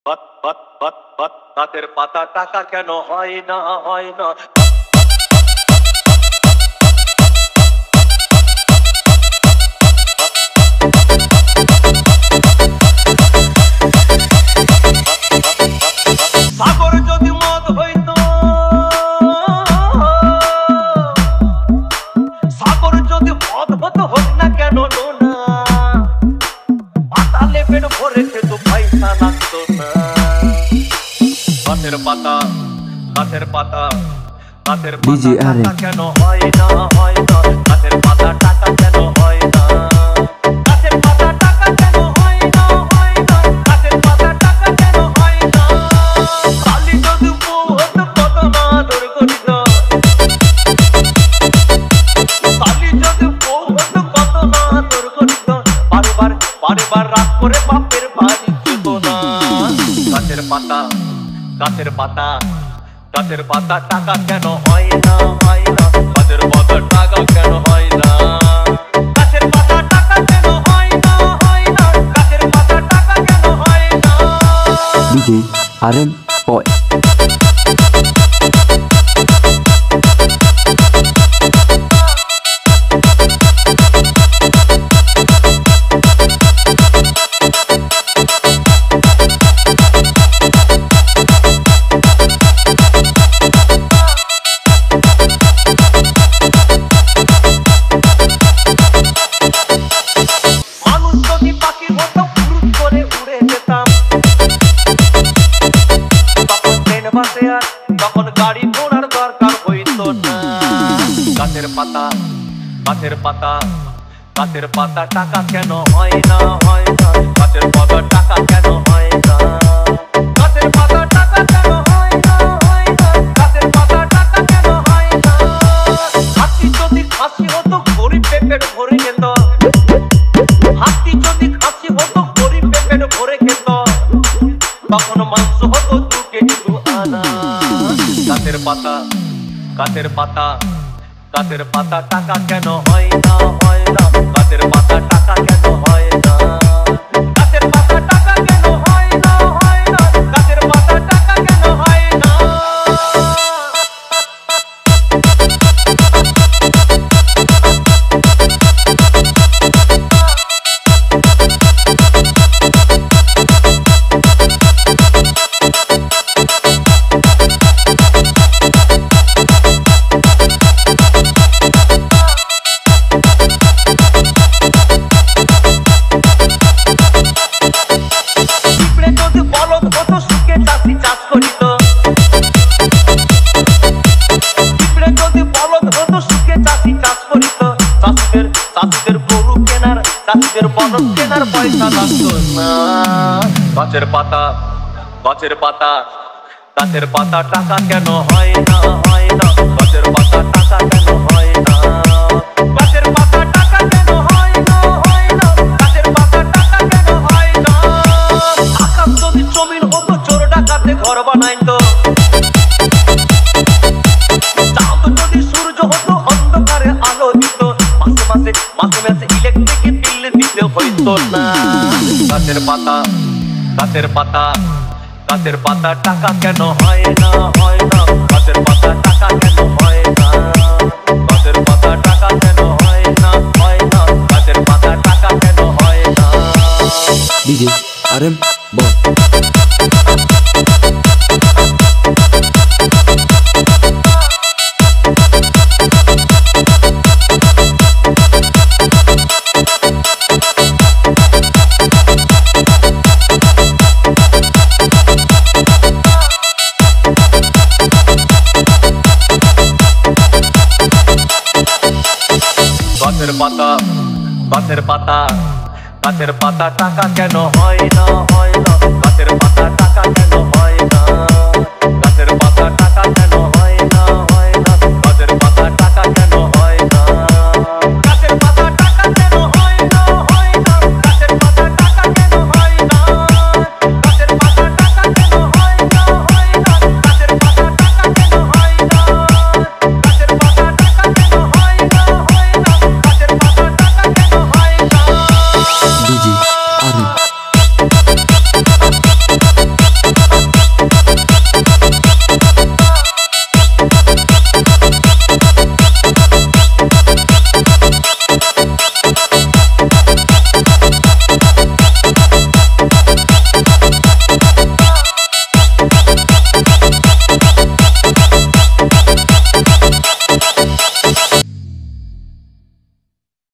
গাছের পাতা টাকা কেন হয় না হয় না। সাগর যদি মদ হইতো, সাগর যদি মদ হতো হোক না কেন না, পাতালে পেট ভরে খেত পয়সা লাগতো না। গাছের পাতা গাছের পাতা গাছের পাতা কেন হয় না হয় না। গাছের পাতা টাকা কেন হয় না। গাছের পাতা টাকা কেন হয় না হয় না। গাছের পাতা টাকা কেন হয় না। কালি যদি বউ হতো কত না আদর করিত। কালি যদি বউ হতো কত না আদর করিত। বারবার বারবার রাত করে বাপের বাড়ি যেত না। গাছের পাতা গাছের পাতা গাছের পাতা টাকা কেন হয় না হয় না। গাছের পাতা টাকা কেন হয় না। গাছের পাতা টাকা কেন হয় না হয় না। গাছের পাতা টাকা কেন হয় না। DJ RM Boy তখন গাড়ি ঘোড়ার দরকার হইতো না। গাছের পাতা গাছের পাতা গাছের পাতা টাকা কেন হয় না হয় না। গাছের পাতা টাকা কেন হয় না। গাছের পাতা টাকা কেন হয় না হয় না। গাছের পাতা টাকা কেন হয় না। হাতি যদি খাসি হতো গরিব পেট ভরে খেত। হাতি যদি খাসি হতো গরিব পেট ভরে খেত। তখন মাংস হতো 2 কেজি 2 আনা। গাছের পাতা গাছের পাতা গাছের পাতা টাকা কেন হয় না হয় না। গাছের পাতা টাকা কেন হয় না। গাছের পাতা টাকা কেন হয় না হয় না। গাছের পাতা টাকা কেন হয় না। চাষিদের বলদ কেনার পয়সা লাগতো না। গাছের পাতা গাছের পাতা গাছের পাতা টাকা কেন হয় না হয় না। গাছের পাতা টাকা কেন হয় না। গাছের পাতা টাকা কেন হয় না হয় না। গাছের পাতা টাকা কেন হয় না। আকাশ যদি জমিন হতো চোর ডাকাতে ঘর বানাইতো। চাঁদ যদি সূর্য হতো অন্ধকারে আলো দিত। মাসে মাসে মাসে মাসে ইলেকট্রিক বিল দিতে হইতো না। গাছের পাতা গাছের পাতা গাছের পাতা টাকা কেন হয় না হয় না। গাছের পাতা টাকা কেন হয় না। গাছের পাতা টাকা কেন হয় না হয় না। গাছের পাতা টাকা কেন হয় না। DJ RM Boy গাছের পাতা গাছের পাতা গাছের পাতা টাকা কেন হয় না হয় না।